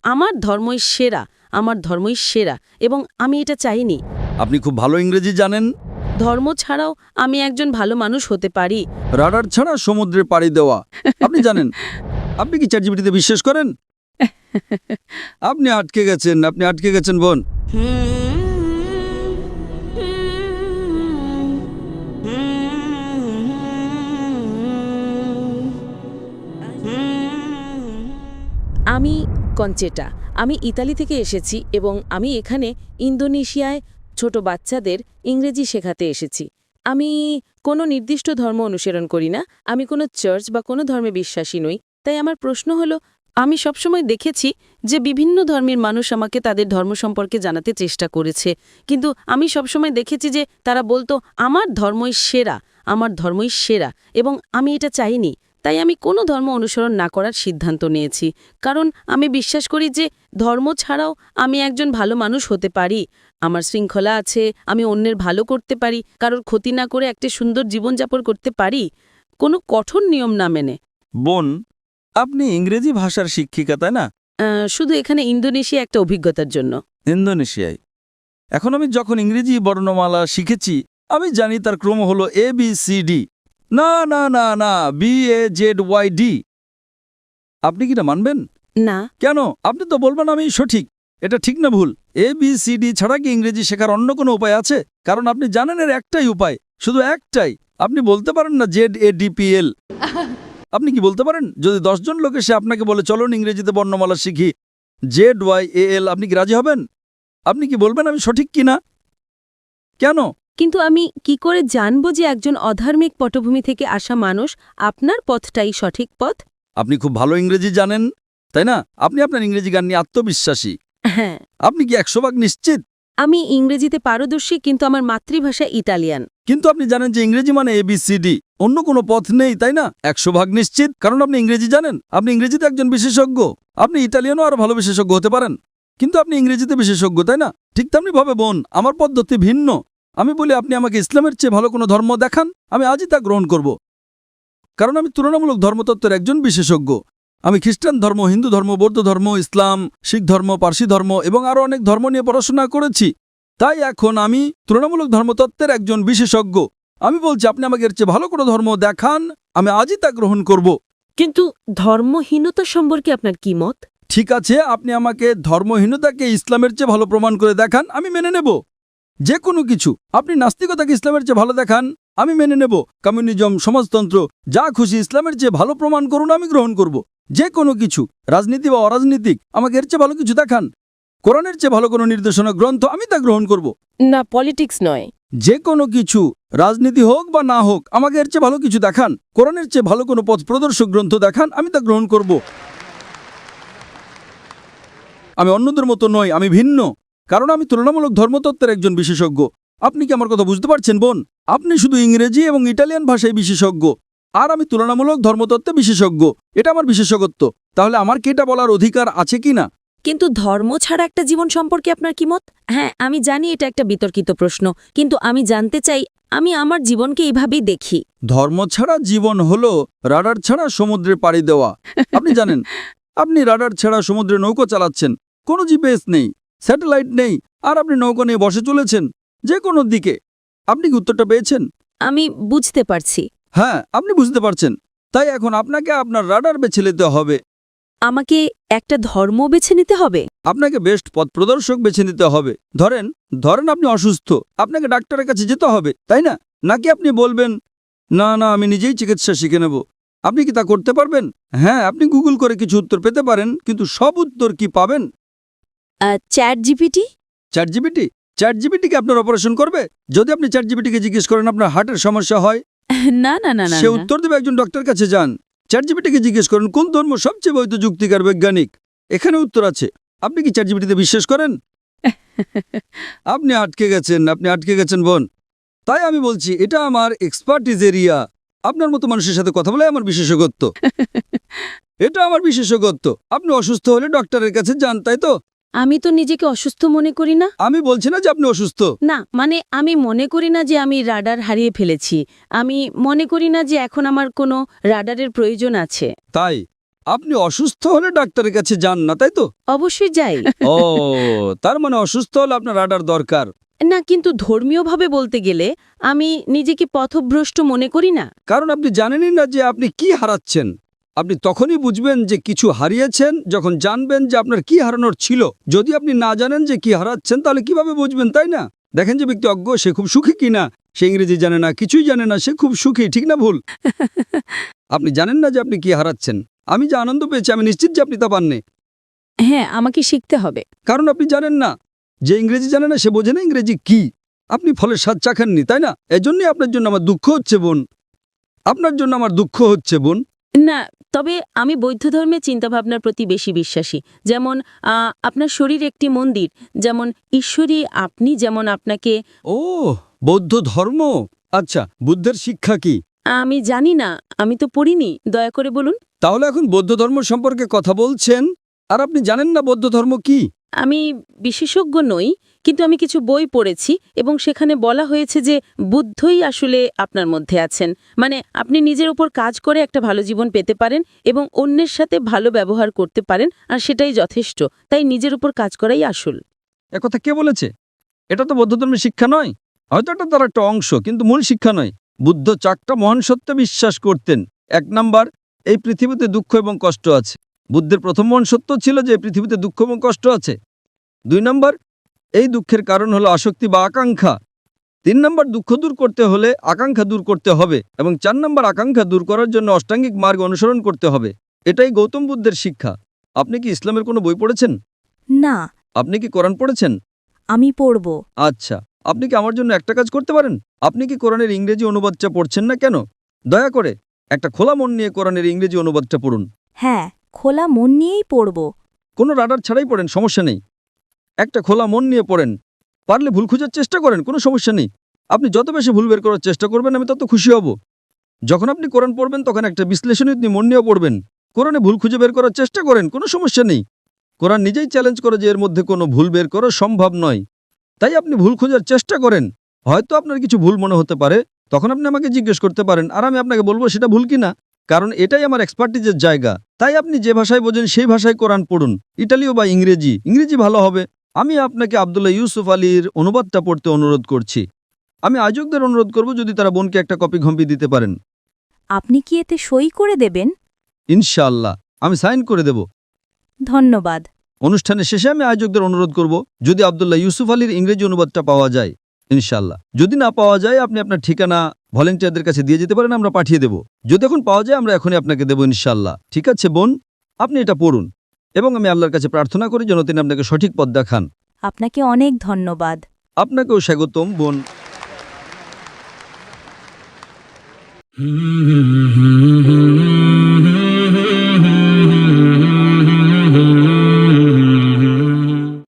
আমার ধর্মই সেরা, আমার ধর্মই সেরা, এবং আমি এটা চাইনি। আপনি খুব ভালো ইংরেজি জানেন। ধর্ম ছাড়াও আমি একজন ভালো মানুষ হতে পারি। রাডার ছাড়া সমুদ্রে পাড়ি দেওয়া আপনি জানেন। আপনি কি চ্যাটজিপিটিতে বিশ্বাস করেন? আপনি আটকে গেছেন বোন। আমি কনচেটা, আমি ইতালি থেকে এসেছি এবং আমি এখানে ইন্দোনেশিয়ায় ছোট বাচ্চাদের ইংরেজি শেখাতে এসেছি। আমি কোনো নির্দিষ্ট ধর্ম অনুসরণ করি না, আমি কোনো চার্চ বা কোনো ধর্মে বিশ্বাসী নই। তাই আমার প্রশ্ন হলো, আমি সবসময় দেখেছি যে বিভিন্ন ধর্মের মানুষ আমাকে তাদের ধর্ম সম্পর্কে জানাতে চেষ্টা করেছে, কিন্তু আমি সবসময় দেখেছি যে তারা বলতো আমার ধর্মই সেরা, আমার ধর্মই সেরা, এবং আমি এটা চাইনি। তাই আমি কোনো ধর্ম অনুসরণ না করার সিদ্ধান্ত নিয়েছি, কারণ আমি বিশ্বাস করি যে ধর্ম ছাড়াও আমি একজন ভালো মানুষ হতে পারি। আমার শৃঙ্খলা আছে, আমি অন্যের ভালো করতে পারি, কারোর ক্ষতি না করে একটা সুন্দর জীবনযাপন করতে পারি, কোনো কঠোর নিয়ম না মেনে। বোন, আপনি ইংরেজি ভাষার শিক্ষিকা, তাই না? শুধু এখানে ইন্দোনেশিয়া একটা অভিজ্ঞতার জন্য। ইন্দোনেশিয়ায় এখন আমি যখন ইংরেজি বর্ণমালা শিখেছি, আমি জানি তার ক্রম হলো ABCD। না না না না, BAZYD। আপনি কি না মানবেন? না। কেন? আপনি তো বলবেন আমি সঠিক। এটা ঠিক না ভুল? ABCD ছাড়া কি ইংরেজি শেখার অন্য কোনো উপায় আছে? কারণ আপনি জানেন এর একটাই উপায়, শুধু একটাই। আপনি বলতে পারেন না ZADPL। আপনি কি বলতে পারেন? যদি 10 জন লোক এসে আপনাকে বলে চলুন ইংরেজিতে বর্ণমালা শিখি ZYAL, আপনি কি রাজি হবেন? আপনি কি বলবেন আমি সঠিক কিনা? কেন? কিন্তু আমি কি করে জানব যে একজন অধার্মিক পটভূমি থেকে আসা মানুষ আপনার পথটাই সঠিক পথ? আপনি খুব ভালো ইংরেজি জানেন, তাই না? আপনি আপনার ইংরেজি গান নিয়ে আত্মবিশ্বাসী। হ্যাঁ। আপনি কি 100% নিশ্চিত? আমি ইংরেজিতে পারদর্শী, কিন্তু আমার মাতৃভাষা ইতালিয়ান। কিন্তু আপনি জানেন যে ইংরেজি মানে ABCD, অন্য কোনো পথ নেই, তাই না? 100% নিশ্চিত, কারণ আপনি ইংরেজি জানেন। আপনি ইংরেজিতে একজন বিশেষজ্ঞ। আপনি ইটালিয়ানও আরো ভালো বিশেষজ্ঞ হতে পারেন, কিন্তু আপনি ইংরেজিতে বিশেষজ্ঞ, তাই না? ঠিক তেমনি ভাবে বোন, আমার পদ্ধতি ভিন্ন। আমি বলি আপনি আমাকে ইসলামের চেয়ে ভালো কোনো ধর্ম দেখান, আমি আজই তা গ্রহণ করব, কারণ আমি তুলনামূলক ধর্মতত্ত্বের একজন বিশেষজ্ঞ। আমি খ্রিস্টান ধর্ম, হিন্দু ধর্ম, বৌদ্ধ ধর্ম, ইসলাম, শিখ ধর্ম, পার্সি ধর্ম এবং আরও অনেক ধর্ম নিয়ে পড়াশোনা করেছি। তাই এখন আমি তুলনামূলক ধর্মতত্ত্বের একজন বিশেষজ্ঞ। আমি বলছি আপনি আমাকে এর চেয়ে ভালো কোনো ধর্ম দেখান, আমি আজই তা গ্রহণ করব। কিন্তু ধর্মহীনতা সম্পর্কে আপনার কি মত? ঠিক আছে, আপনি আমাকে ধর্মহীনতাকে ইসলামের চেয়ে ভালো প্রমাণ করে দেখান, আমি মেনে নেব। যে কোনো কিছু। আপনি নাস্তিকতাকে ইসলামের চেয়ে ভালো দেখান, আমি মেনে নেব। কমিউনিজম, সমাজতন্ত্র, যা খুশি ইসলামের চেয়ে ভালো প্রমাণ করুন, আমি গ্রহণ করব। যে কোনো কিছু, রাজনীতি বা অরাজনীতিক, আমাকে এর চেয়ে ভালো কিছু দেখান। কোরআনের চেয়ে ভালো কোনো নির্দেশনা গ্রন্থ, আমি তা গ্রহণ করব। না, পলিটিক্স নয়। যে কোনো কিছু, রাজনীতি হোক বা না হোক, আমাকে এর চেয়ে ভালো কিছু দেখান। কোরআনের চেয়ে ভালো কোনো পথ প্রদর্শক গ্রন্থ দেখান, আমি তা গ্রহণ করব। আমি অন্যদের মতো নই, আমি ভিন্ন, কারণ আমি তুলনামূলক ধর্মতত্ত্বের একজন বিশেষজ্ঞ। আপনি কি আমার কথা বুঝতে পারছেন বোন? আপনি শুধু ইংরেজি এবং ইটালিয়ান ভাষায় বিশেষজ্ঞ, আর আমি তুলনামূলক ধর্মতত্ত্বে বিশেষজ্ঞ। এটা আমার বিশেষজ্ঞত্ব। তাহলে আমার কি এটা বলার অধিকার আছে কি না? কিন্তু ধর্ম ছাড়া একটা জীবন সম্পর্কে আপনার কি মত? হ্যাঁ, আমি জানি এটা একটা বিতর্কিত প্রশ্ন, কিন্তু আমি জানতে চাই। আমি আমার জীবনকে এইভাবেই দেখি। ধর্ম ছাড়া জীবন হলো রাডার ছাড়া সমুদ্রে পাড়ি দেওয়া। আপনি জানেন, আপনি রাডার ছাড়া সমুদ্রে নৌকো চালাচ্ছেন, কোনো জিপিএস নেই, স্যাটেলাইট নেই, আর আপনি নৌকো নিয়ে বসে চলেছেন যে কোনো দিকে। আপনি কি উত্তরটা পেয়েছেন? আমি বুঝতে পারছি। হ্যাঁ, আপনি বুঝতে পারছেন। তাই এখন আপনাকে আপনার রাডার বেছে নিতে হবে। আমাকে একটা ধর্ম বেছে নিতে হবে? আপনাকে বেস্ট পথ প্রদর্শক বেছে নিতে হবে। ধরেন আপনি অসুস্থ, আপনাকে ডাক্তারের কাছে যেতে হবে, তাই না? নাকি আপনি বলবেন না না, আমি নিজেই চিকিৎসা শিখে নেব? আপনি কি তা করতে পারবেন? হ্যাঁ, আপনি গুগল করে কিছু উত্তর পেতে পারেন, কিন্তু সব উত্তর কি পাবেন? চ্যাটজিপিটি? চ্যাটজিপিটি কি আপনার অপারেশন করবে? যদি আপনি চ্যাটজিপিটিকে জিজ্ঞেস করেন আপনার হার্টের সমস্যা হয়, না না না না, সে উত্তর দেবে একজন ডক্টরের কাছে যান। চ্যাটজিপিটিকে জিজ্ঞেস করেন কোন ধর্ম সবচেয়ে বৈধ, যুক্তিকার, বৈজ্ঞানিক। এখানে উত্তর আছে। আপনি কি চ্যাটজিপিটিতে বিশ্বাস করেন? আপনি আটকে গেছেন বোন। তাই আমি বলছি এটা আমার এক্সপার্টিজ এরিয়া। আপনার মতো মানুষের সাথে কথা বলে আমার বিশেষজ্ঞত্ব। এটা আমার বিশেষজ্ঞত্ব। আপনি অসুস্থ হলে ডক্টরের কাছে যান, তাই তো? আমি তো নিজেকে অসুস্থ মনে করি না। আমি বলছি না যে আপনি অসুস্থ। না, মানে আমি মনে করি না যে আমি রাডার হারিয়ে ফেলেছি। আমি মনে করি না যে এখন আমার কোনো রাডারের প্রয়োজন আছে। তাই আপনি অসুস্থ হলে ডাক্তারের কাছে যান না, তাই তো? অবশ্যই যাই। ও, তার মানে অসুস্থ হলে আপনার রাডার দরকার। না, কিন্তু ধর্মীয়ভাবে বলতে গেলে আমি নিজেকে পথভ্রষ্ট মনে করি না। কারণ আপনি জানেনই না যে আপনি কি হারাচ্ছেন। আপনি তখনই বুঝবেন যে কিছু হারিয়েছেন যখন জানবেন যে আপনার কি হারানোর ছিল। যদি আপনি না জানেন যে কি হারাচ্ছেন তাহলে কিভাবে বুঝবেন, তাই না? দেখেন যে ব্যক্তি অজ্ঞ, সে খুব সুখী কিনা। সে ইংরেজি জানে না, কিছুই জানে না, সে খুব সুখী, ঠিক না ভুল? আপনি জানেন না যে আপনি কি হারাচ্ছেন। আমি যে আনন্দ পেয়েছি আমি নিশ্চিত যে আপনি তা পাননি। হ্যাঁ, আমাকে শিখতে হবে। কারণ আপনি জানেন না। যে ইংরেজি জানে না সে বোঝে না ইংরেজি কি। আপনি ফলের স্বাদ চাখাননি, তাই না? এজন্যই আপনার জন্য আমার দুঃখ হচ্ছে বোন। আপনার জন্য আমার দুঃখ হচ্ছে বোন। না, তবে আমি বৌদ্ধ ধর্মের চিন্তাভাবনার প্রতি বেশি বিশ্বাসী। যেমন আপনার শরীর একটি মন্দির, যেমন ঈশ্বরী আপনি, যেমন আপনাকে। ও, বৌদ্ধ ধর্ম। আচ্ছা, বুদ্ধের শিক্ষা কি? আমি জানি না, আমি তো পড়িনি, দয়া করে বলুন। তাহলে এখন বৌদ্ধ ধর্ম সম্পর্কে কথা বলছেন আর আপনি জানেন না বৌদ্ধ ধর্ম কি? আমি বিশেষজ্ঞ নই, কিন্তু আমি কিছু বই পড়েছি এবং সেখানে বলা হয়েছে যে বুদ্ধই আসলে আপনার মধ্যে আছেন। মানে আপনি নিজের উপর কাজ করে একটা ভালো জীবন পেতে পারেন এবং অন্যের সাথে ভালো ব্যবহার করতে পারেন, আর সেটাই যথেষ্ট। তাই নিজের উপর কাজ করাই আসল। একথা কে বলেছে? এটা তো বৌদ্ধ ধর্মের শিক্ষা নয়। হয়তো এটা তার একটা অংশ, কিন্তু মূল শিক্ষা নয়। বুদ্ধ 4টা মহান সত্যে বিশ্বাস করতেন। 1 নাম্বার, এই পৃথিবীতে দুঃখ এবং কষ্ট আছে। বুদ্ধের প্রথম মহান সত্য ছিল যে এই পৃথিবীতে দুঃখ এবং কষ্ট আছে। 2 নাম্বার, এই দুঃখের কারণ হলো আসক্তি বা আকাঙ্ক্ষা। 3 নাম্বার, দুঃখ দূর করতে হলে আকাঙ্ক্ষা দূর করতে হবে। এবং 4 নাম্বার, আকাঙ্ক্ষা দূর করার জন্য অষ্টাঙ্গিক মার্গ অনুসরণ করতে হবে। এটাই গৌতম বুদ্ধের শিক্ষা। আপনি কি ইসলামের কোনো বই পড়েছেন? না, আপনি কি কোরআন পড়েছেন? আমি পড়ব। আচ্ছা, আপনি কি আমার জন্য একটা কাজ করতে পারেন? আপনি কি কোরআনের ইংরেজি অনুবাদটা পড়ছেন না কেন? দয়া করে একটা খোলা মন নিয়ে কোরআনের ইংরেজি অনুবাদটা পড়ুন। হ্যাঁ, খোলা মন নিয়েই পড়ব। কোনো রাডার ছাড়াই পড়েন, সমস্যা নেই। একটা খোলা মন নিয়ে পড়েন। পারলে ভুল খোঁজার চেষ্টা করেন, কোনো সমস্যা নেই। আপনি যত বেশি ভুল বের করার চেষ্টা করবেন আমি তত খুশি হব। যখন আপনি কোরআন পড়বেন তখন একটা বিশ্লেষণী মন নিয়েও পড়বেন। কোরআনে ভুল খুঁজে বের করার চেষ্টা করেন, কোনো সমস্যা নেই। কোরআন নিজেই চ্যালেঞ্জ করে যে এর মধ্যে কোনো ভুল বের করা সম্ভব নয়। তাই আপনি ভুল খোঁজার চেষ্টা করেন। হয়তো আপনার কিছু ভুল মনে হতে পারে, তখন আপনি আমাকে জিজ্ঞেস করতে পারেন আর আমি আপনাকে বলবো সেটা ভুল কিনা। কারণ এটাই আমার এক্সপার্টিজের জায়গা। তাই আপনি যে ভাষায় বোঝেন সেই ভাষায় কোরআন পড়ুন, ইটালীয় বা ইংরেজি। ইংরেজি ভালো হবে। আমি আপনাকে আব্দুল্লাহ ইউসুফ আলীর অনুবাদটা পড়তে অনুরোধ করছি। আমি আয়োজকদের অনুরোধ করব যদি তারা বোনকে একটা কপি ঘম্পি দিতে পারেন। আপনি কি এতে সই করে দেবেন? ইনশাআল্লাহ আমি সাইন করে দেব। ধন্যবাদ। অনুষ্ঠানের শেষে আমি আয়োজকদের অনুরোধ করব যদি আব্দুল্লাহ ইউসুফ আলীর ইংরেজি অনুবাদটা পাওয়া যায়। ইনশাআল্লাহ যদি না পাওয়া যায় আপনি আপনার ঠিকানা ভলেন্টিয়ারদের কাছে দিয়ে যেতে পারেন, আমরা পাঠিয়ে দেব। যদি এখন পাওয়া যায় আমরা এখনই আপনাকে দেব ইনশাআল্লাহ। ঠিক আছে বোন, আপনি এটা পড়ুন এবং আমি আল্লাহর কাছে প্রার্থনা করি যেন তিনি আপনাকে সঠিক পথ দেখান। আপনাকে অনেক ধন্যবাদ। আপনাকেও স্বাগতম বোন।